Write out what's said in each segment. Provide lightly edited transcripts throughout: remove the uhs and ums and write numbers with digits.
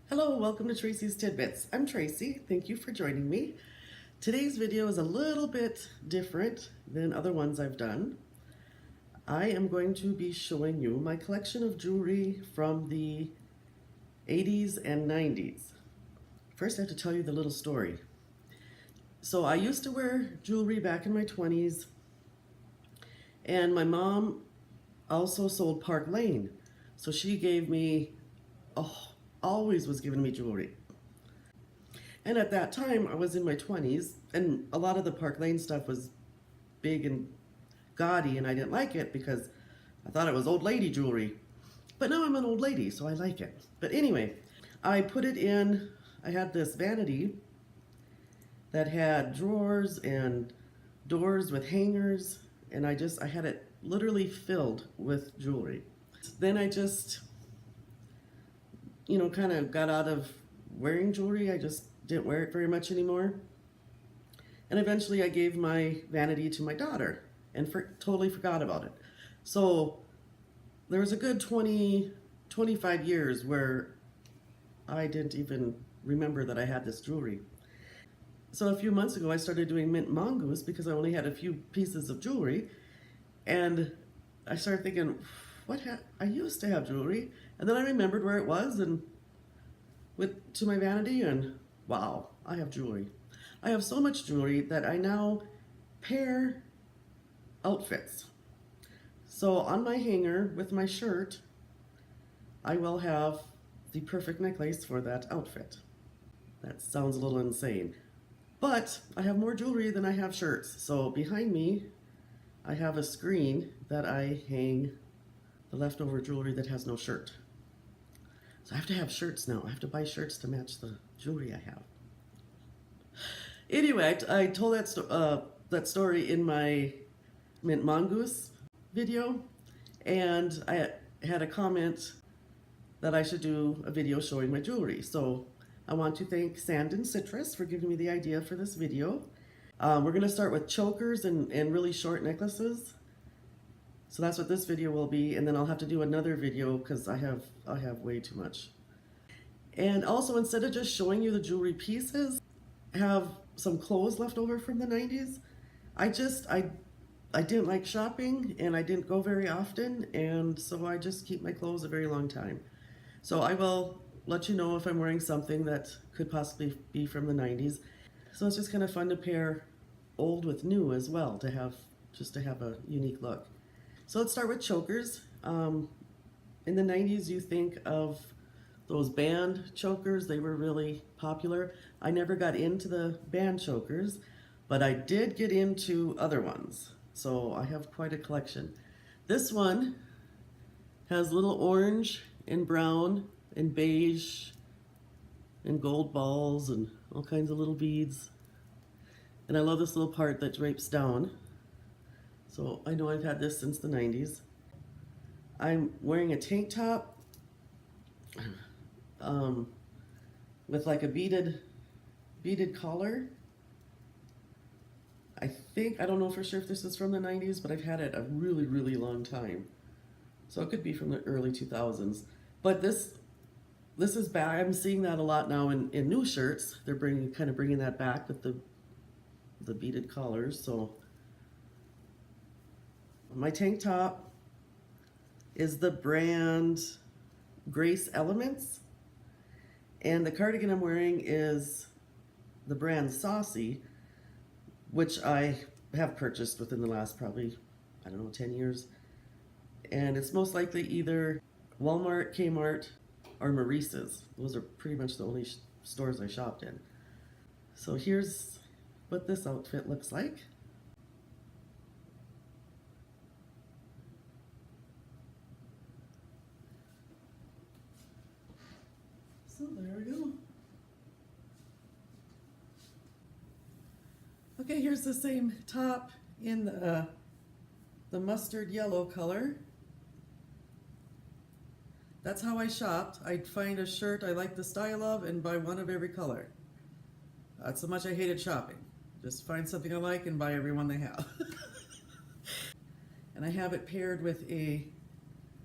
Hello, welcome to Tracy's Tidbits. I'm Tracy. Thank you for joining me. Today's video is a little bit different than other ones I've done. I am going to be showing you my collection of jewelry from the 80s and 90s. First, I have to tell you the little story. So I used to wear jewelry back in my 20s, and my mom also sold Park Lane. So she gave me, always was giving me jewelry. And at that time, I was in my 20s, and a lot of the Park Lane stuff was big and gaudy, and I didn't like it because I thought it was old lady jewelry. But now I'm an old lady, so I like it. But anyway, I put it in, I had this vanity that had drawers and doors with hangers, and I had it literally filled with jewelry. Then I just, kind of got out of wearing jewelry. I just didn't wear it very much anymore. And eventually I gave my vanity to my daughter and totally forgot about it. So there was a good 25 years where I didn't even remember that I had this jewelry. So a few months ago I started doing mint mongoose because I only had a few pieces of jewelry, and I started thinking, I used to have jewelry, and then I remembered where it was and went to my vanity, and wow, I have jewelry. I have so much jewelry that I now pair outfits. So on my hanger with my shirt, I will have the perfect necklace for that outfit. That sounds a little insane, but I have more jewelry than I have shirts. So behind me, I have a screen that I hang the leftover jewelry that has no shirt. So I have to have shirts now. I have to buy shirts to match the jewelry I have. Anyway, I told that story in my mint mongoose video, and I had a comment that I should do a video showing my jewelry. So I want to thank Sand and Citrus for giving me the idea for this video. We're going to start with chokers and really short necklaces. So that's what this video will be, and then I'll have to do another video because I have way too much. And also, instead of just showing you the jewelry pieces, I have some clothes left over from the 90s. I didn't like shopping, and I didn't go very often, and so I just keep my clothes a very long time. So I will let you know if I'm wearing something that could possibly be from the 90s. So it's just kind of fun to pair old with new as well, to have a unique look. So let's start with chokers. In the 90s, you think of those band chokers. They were really popular. I never got into the band chokers, but I did get into other ones. So I have quite a collection. This one has little orange and brown and beige and gold balls and all kinds of little beads. And I love this little part that drapes down. So I know I've had this since the 90s. I'm wearing a tank top with like a beaded collar. I don't know for sure if this is from the 90s, but I've had it a really, really long time. So it could be from the early 2000s. But this is back. I'm seeing that a lot now in new shirts. They're kind of bringing that back with the beaded collars. So my tank top is the brand Grace Elements, and the cardigan I'm wearing is the brand Saucy, which I have purchased within the last probably, 10 years. And it's most likely either Walmart, Kmart, or Maurice's. Those are pretty much the only stores I shopped in. So here's what this outfit looks like. So there we go. Okay, here's the same top in the mustard yellow color. That's how I shopped. I'd find a shirt I like the style of and buy one of every color. That's how much I hated shopping. Just find something I like and buy every one they have. And I have it paired with a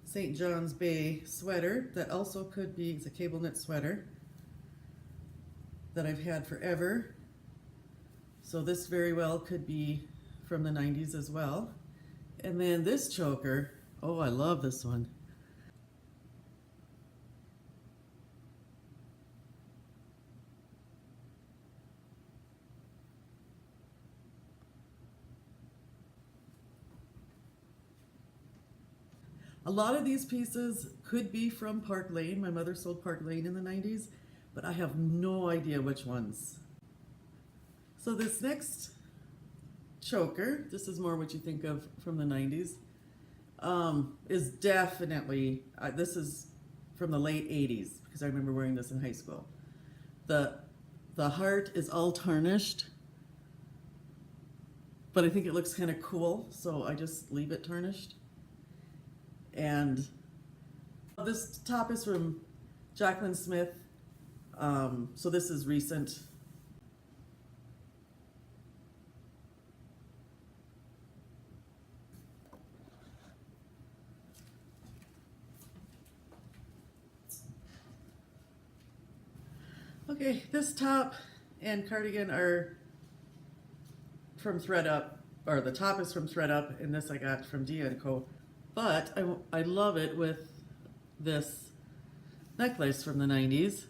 St. John's Bay sweater that also could be, it's a cable knit sweater. that I've had forever. So this very well could be from the 90s as well. And then this choker, oh, I love this one. A lot of these pieces could be from Park Lane. My mother sold Park Lane in the 90s, but I have no idea which ones. So this next choker, this is more what you think of from the 90s, is definitely, this is from the late 80s because I remember wearing this in high school. The heart is all tarnished, but I think it looks kind of cool, so I just leave it tarnished. And this top is from Jaclyn Smith, so this is recent. Okay, this top and cardigan are from ThredUp, or the top is from ThredUp, and this I got from Dia & Co. But I love it with this necklace from the 90s.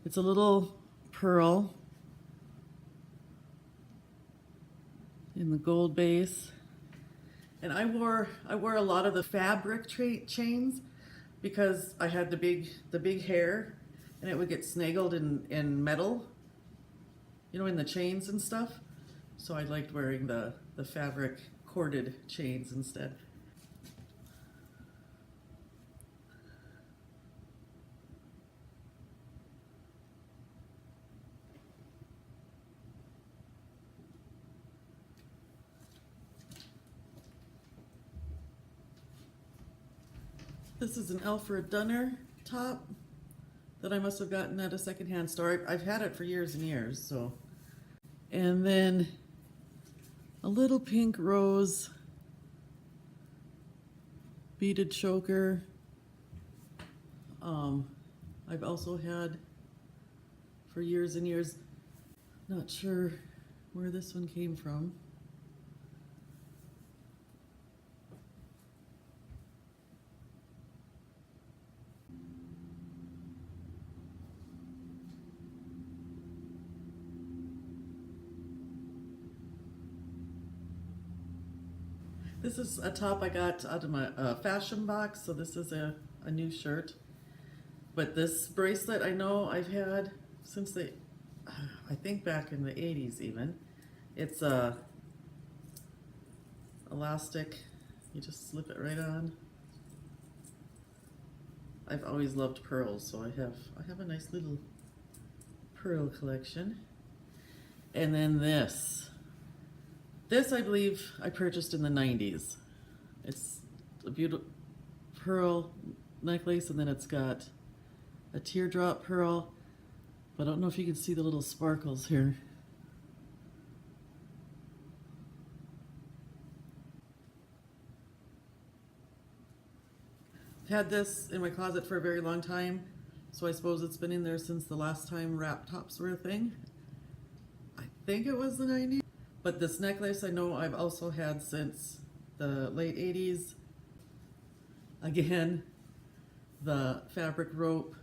It's a little pearl in the gold base. And I wore a lot of the fabric chains because I had the big hair and it would get snaggled in metal, you know, in the chains and stuff. So I liked wearing the fabric corded chains instead. This is an Alfred Dunner top that I must have gotten at a secondhand store. I've had it for years and years, so. And then a little pink rose beaded choker. I've also had for years and years. Not sure where this one came from. This is a top I got out of my fashion box, so this is a new shirt. But this bracelet I know I've had since I think back in the 80s even. It's elastic, you just slip it right on. I've always loved pearls, so I have a nice little pearl collection. And then this I believe I purchased in the 90s. It's a beautiful pearl necklace, and then it's got a teardrop pearl, but I don't know if you can see the little sparkles here. I've had this in my closet for a very long time, so I suppose it's been in there since the last time wrap tops were a thing. I think it was the 90s. But this necklace I know I've also had since the late 80s. Again, the fabric rope,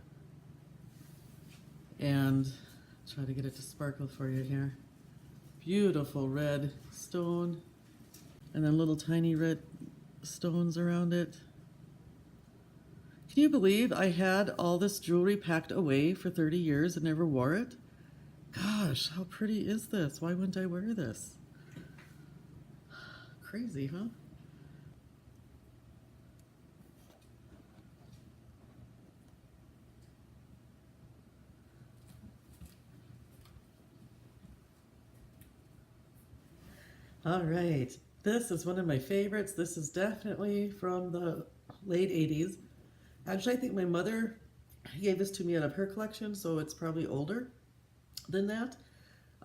and try to get it to sparkle for you here. Beautiful red stone, and then little tiny red stones around it. Can you believe I had all this jewelry packed away for 30 years and never wore it? Gosh, how pretty is this? Why wouldn't I wear this? Crazy, huh? All right, this is one of my favorites. This is definitely from the late 80s. Actually, I think my mother gave this to me out of her collection, so it's probably older than that.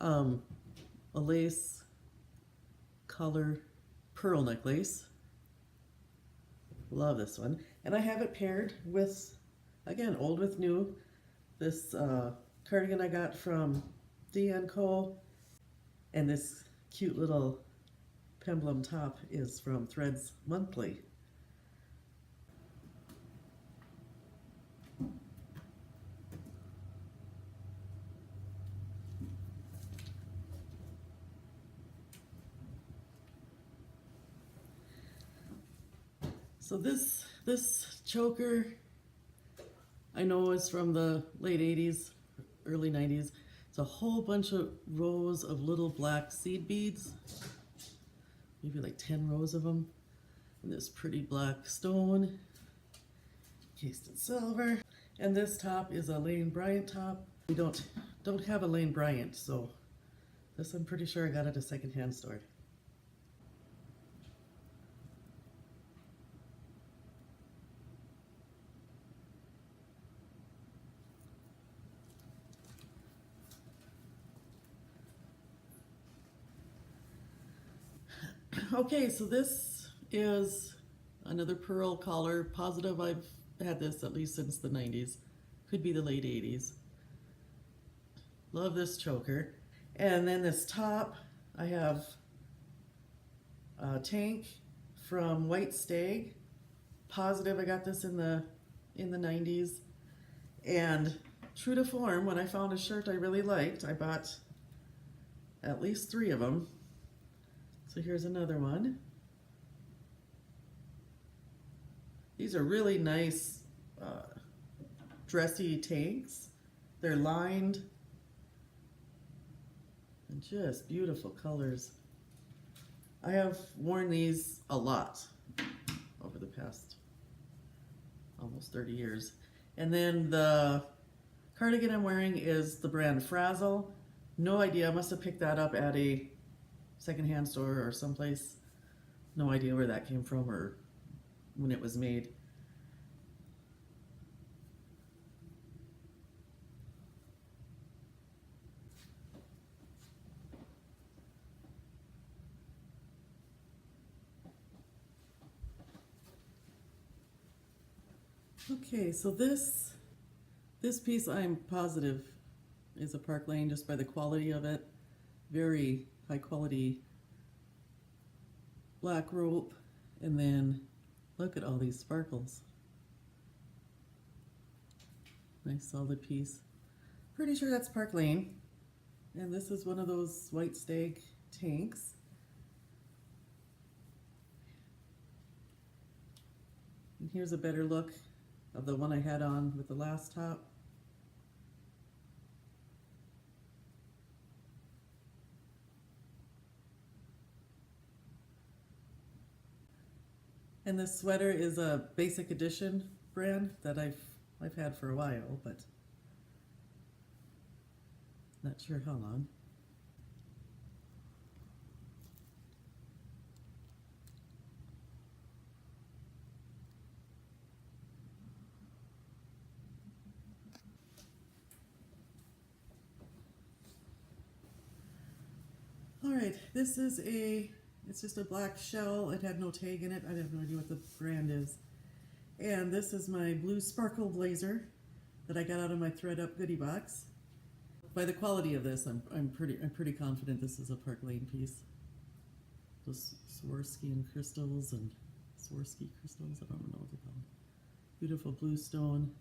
A lace color pearl necklace. Love this one. And I have it paired with, again, old with new, this cardigan I got from D&Co, and this cute little peplum top is from Threads Monthly. So this choker I know is from the late 80s, early 90s. It's a whole bunch of rows of little black seed beads, maybe like 10 rows of them, and this pretty black stone cased in silver. And this top is a Lane Bryant top. We don't have a Lane Bryant, so this I'm pretty sure I got at a secondhand store. Okay, so this is another pearl collar. Positive I've had this at least since the 90s. Could be the late 80s. Love this choker. And then this top, I have a tank from White Stag. Positive I got this in the 90s. And true to form, when I found a shirt I really liked, I bought at least 3 of them. So here's another one. These are really nice dressy tanks. They're lined and just beautiful colors. I have worn these a lot over the past almost 30 years. And then the cardigan I'm wearing is the brand Frazzle. No idea, I must have picked that up at a secondhand store or someplace. No idea where that came from or when it was made. Okay, so this piece I'm positive is a Park Lane just by the quality of it. Very high quality black rope, and then look at all these sparkles. Nice solid piece. Pretty sure that's Park Lane. And this is one of those White Stag tanks. And here's a better look of the one I had on with the last top. And this sweater is a Basic Edition brand that I've had for a while, but not sure how long. All right, this is it's just a black shell. It had no tag in it. I have no idea what the brand is. And this is my blue sparkle blazer that I got out of my Thread Up goodie box. By the quality of this, I'm pretty confident this is a Park Lane piece. Those Swarovski crystals, I don't know what they call them. Beautiful blue stone.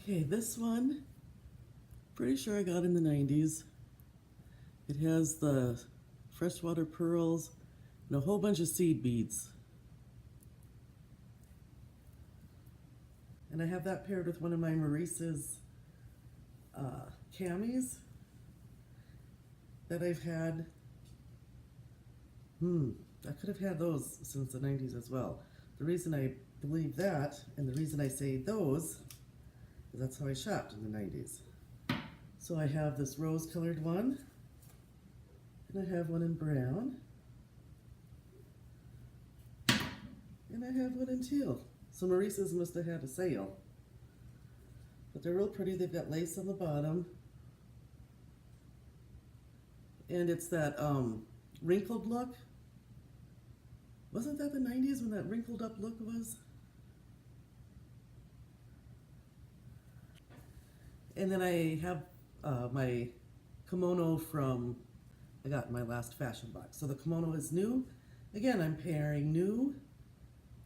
Okay, this one, pretty sure I got in the 90s. It has the freshwater pearls and a whole bunch of seed beads. And I have that paired with one of my Maurice's camis that I've had. I could have had those since the 90s as well. The reason I believe that, and the reason I say those, is that's how I shopped in the 90s. So I have this rose-colored one, and I have one in brown, and I have one in teal. So Maurice's must have had a sale. But they're real pretty. They've got lace on the bottom, And it's that wrinkled look. Wasn't that the 90s when that wrinkled up look was? And then I have my kimono from, I got in my last fashion box. So the kimono is new. Again, I'm pairing new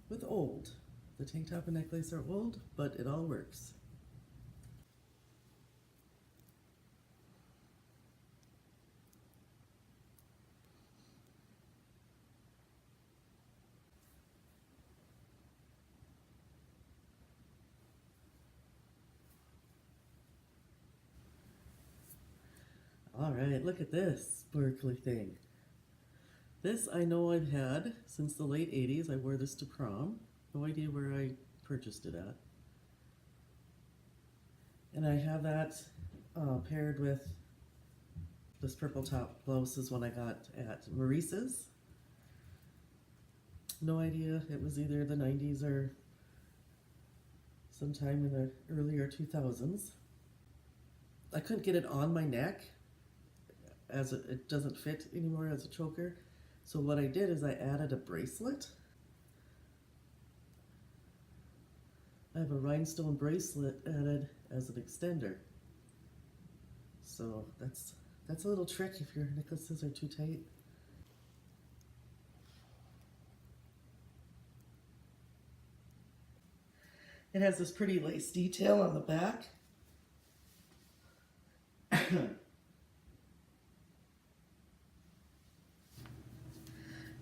with old. The tank top and necklace are old, but it all works. All right, look at this sparkly thing. This I know I've had since the late 80s. I wore this to prom. No idea where I purchased it at. And I have that paired with this purple top blouse is one I got at Maurice's. No idea, it was either the 90s or sometime in the earlier 2000s. I couldn't get it on my neck as it doesn't fit anymore as a choker. So what I did is I added a bracelet. I have a rhinestone bracelet added as an extender. So that's a little trick if your necklaces are too tight. It has this pretty lace detail on the back.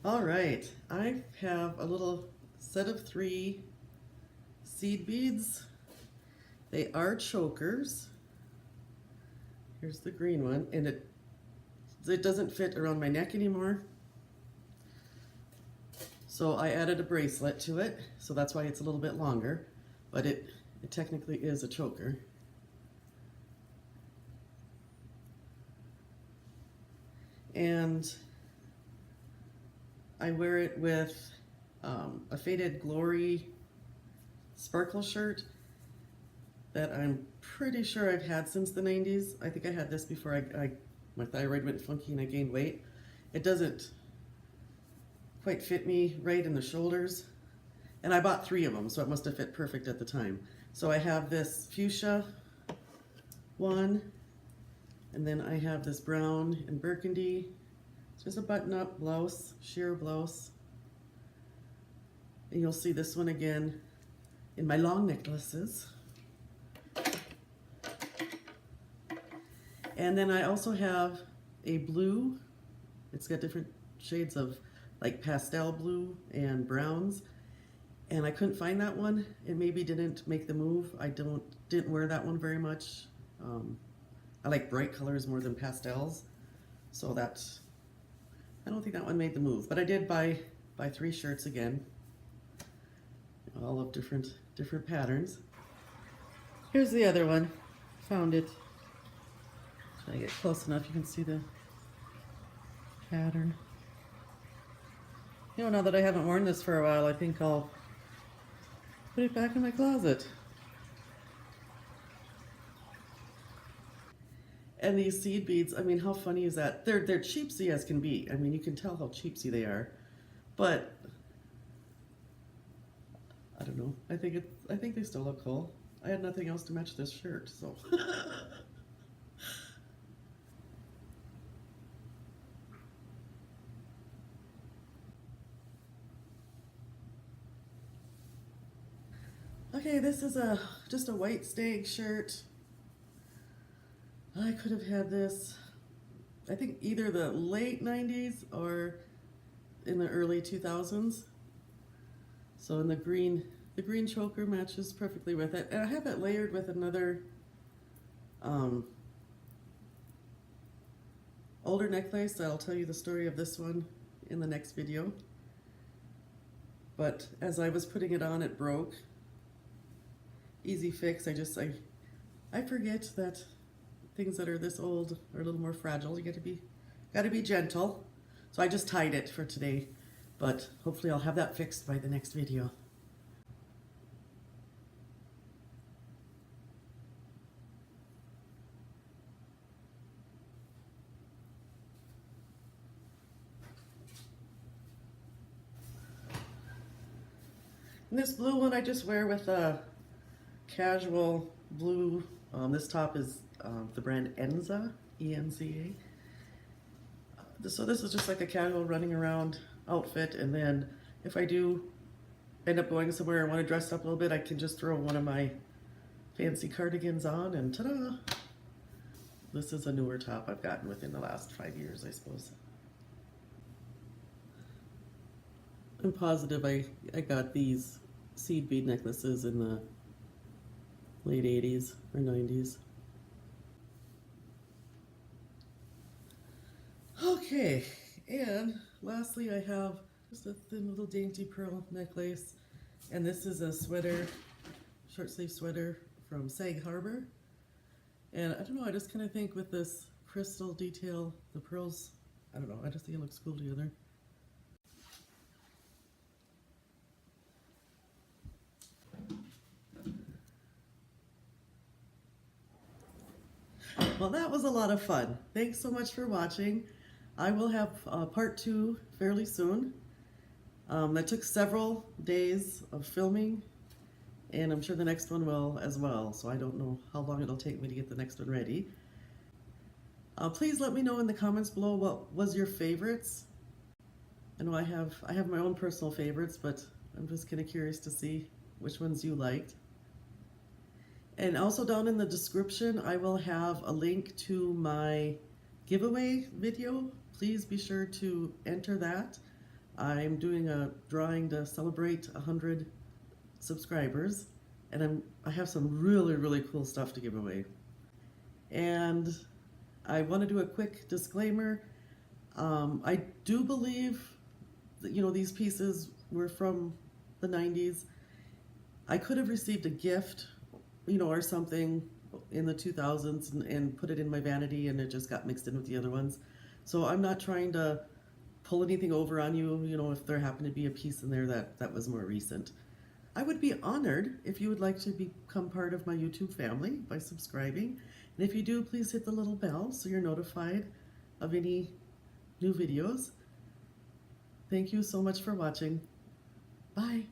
All right, I have a little set of 3 seed beads. They are chokers. Here's the green one, and it doesn't fit around my neck anymore. So I added a bracelet to it, so that's why it's a little bit longer, but it technically is a choker. And I wear it with a Faded Glory sparkle shirt that I'm pretty sure I've had since the 90s. I think I had this before my thyroid went funky and I gained weight. It doesn't quite fit me right in the shoulders. And I bought 3 of them, so it must have fit perfect at the time. So I have this fuchsia one, and then I have this brown and burgundy. It's just a button-up blouse, sheer blouse. And you'll see this one again in my long necklaces. And then I also have a blue. It's got different shades of like pastel blue and browns. And I couldn't find that one. It maybe didn't make the move. I didn't wear that one very much. I like bright colors more than pastels. So I don't think that one made the move. But I did buy 3 shirts again. All of different patterns. Here's the other one. Found it. Try to get close enough, you can see the pattern. You know, now that I haven't worn this for a while, I think I'll put it back in my closet. And these seed beads, I mean, how funny is that? They're cheapsy as can be. I mean, you can tell how cheapsy they are. But I don't know. I think they still look cool. I had nothing else to match this shirt, so. Okay, this is just a white stag shirt. I could have had this, I think either the late 90s or in the early 2000s. So in the green choker matches perfectly with it. And I have it layered with another older necklace. I'll tell you the story of this one in the next video. But as I was putting it on, it broke. Easy fix. I forget that things that are this old are a little more fragile. You gotta be gentle. So I just tied it for today, but hopefully I'll have that fixed by the next video. This blue one I just wear with a casual blue. This top is the brand Enza, E-N-Z-A. So this is just like a casual running around outfit, and then if I do end up going somewhere and want to dress up a little bit, I can just throw one of my fancy cardigans on and ta-da! This is a newer top I've gotten within the last 5 years, I suppose. I'm positive I got these seed bead necklaces in the late 80s or 90s. Okay, and lastly I have just a thin little dainty pearl necklace, and this is a sweater, short sleeve sweater from Sag Harbor. And I don't know, I just kind of think with this crystal detail, the pearls, I don't know, I just think it looks cool together. Well, that was a lot of fun. Thanks so much for watching. I will have part 2 fairly soon. That took several days of filming, and I'm sure the next one will as well, so I don't know how long it'll take me to get the next one ready. Please let me know in the comments below what was your favorites. I know I have my own personal favorites, but I'm just kind of curious to see which ones you liked. And also down in the description, I will have a link to my giveaway video. Please be sure to enter that. I'm doing a drawing to celebrate 100 subscribers, and I have some really cool stuff to give away. And I want to do a quick disclaimer. I do believe that, you know, these pieces were from the 90s. I could have received a gift, you know, or something in the 2000s and put it in my vanity, and it just got mixed in with the other ones. So I'm not trying to pull anything over on you, you know, if there happened to be a piece in there that was more recent. I would be honored if you would like to become part of my YouTube family by subscribing. And if you do, please hit the little bell so you're notified of any new videos. Thank you so much for watching. Bye.